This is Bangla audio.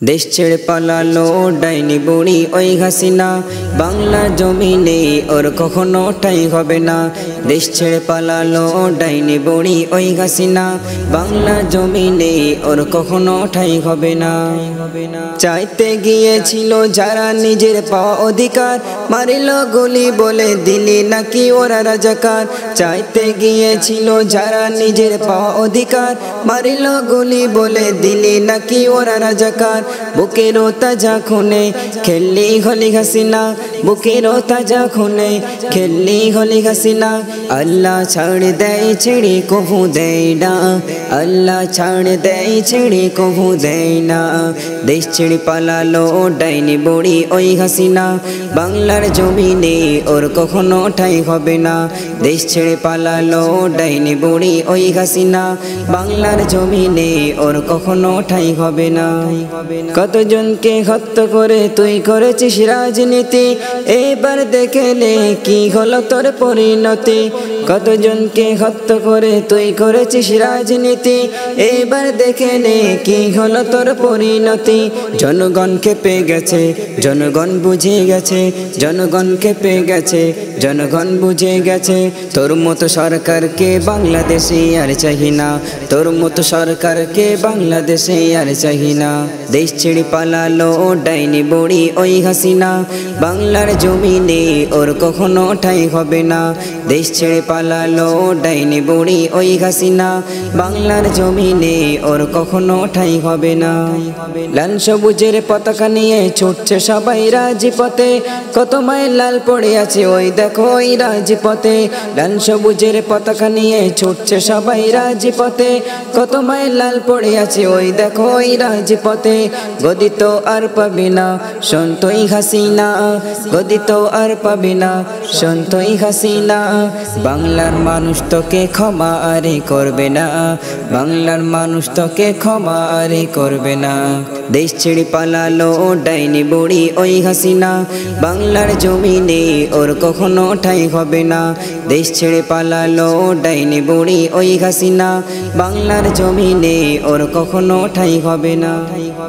দেশ ছেড়ে পালালো ডাইনি বুড়ি ওই হাসিনা, বাংলার জমিনে ওর কখনো ঠাঁই হবে না। দেশ ছেড়ে পালালো ডাইনি বুড়ি ওই হাসিনা, বাংলার জমিনে ওর কখনো ঠাঁই হবে না। চাইতে গিয়েছিল যারা নিজের পাওয়া অধিকার, মারিল গুলি বলে দিলি নাকি ওরা রাজাকার। চাইতে গিয়েছিল যারা নিজের পাওয়া অধিকার, মারিল গুলি বলে দিলি নাকি ওরা রাজাকার। বুকেরও তাজা খুনে খেললি হলি হাসিনা, বুকেরও তাজা খুনে খেললি হলি হাসিনা। আল্লাহ ছাড় দেয় ছেড়ে কভু দেয় না, আল্লাহ ছাড় দেয় ছেড়ে কভু দেয় না। দেশ ছেড়ে পালালো ডাইনি বুড়ি ওই হাসিনা, বাংলার জমিনে ওর কখনো ঠাঁই হবে না। দেশ ছেড়ে পালালো ডাইনি বুড়ি ওই হাসিনা, বাংলার জমিনে ওর কখনো ঠাঁই হবে না। কতজনকে হত্যা করে তুই করেছিস রাজনীতি, এবার দেখে নে কি হলো তোর পরিণতি। কতজনকে হত্যা করে তুই করেছিস রাজনীতি, এবার দেখে নে কি হলো তোর পরিণতি। জনগণ খেপে গেছে, জনগণ বুঝে গেছে, জনগণ খেপে গেছে, জনগণ বুঝে গেছে। তোর মতো সরকারকে বাংলাদেশে আর চাহি না, তোর মতো সরকারকে বাংলাদেশে আর চাহি না। দেশ ছেড়ে পালালো ডাইনি বুড়ি ওই হাসিনা, বাংলার জমিনে ওর কখনো ঠাঁই হবে না। দেশ ছেড়ে পালালো ডাইনি বুড়ি ওই হাসিনা, বাংলার জমিনে ওর কখনো ঠাঁই হবে না। লাল সবুজের পতাকা নিয়ে ছুটছে সবাই রাজপথে, কত মায়ের লাল পড়ে আছে ওই দেখো ওই রাজপথে। লাল সবুজের পতাকা নিয়ে ছুটছে সবাই রাজপথে, কত মায়ের লাল পড়ে আছে ওই দেখো ওই রাজপথে। গদি তো আর পাবি না সন্তই হাসিনা, গদি তো আর পাবি না সন্তই হাসিনা। বাংলার মানুষ তোকে ক্ষমা আরে করবে না, বাংলার মানুষ তোকে ক্ষমা আরে করবে না। দেশ ছেড়ে পালালো ডাইনি বুড়ি ওই হাসিনা, বাংলার জমিনে ওর কখনো ঠাঁই হবে না। দেশ ছেড়ে পালালো ডাইনি বুড়ি ওই হাসিনা, বাংলার জমিনে ওর কখনো ঠাঁই হবে না।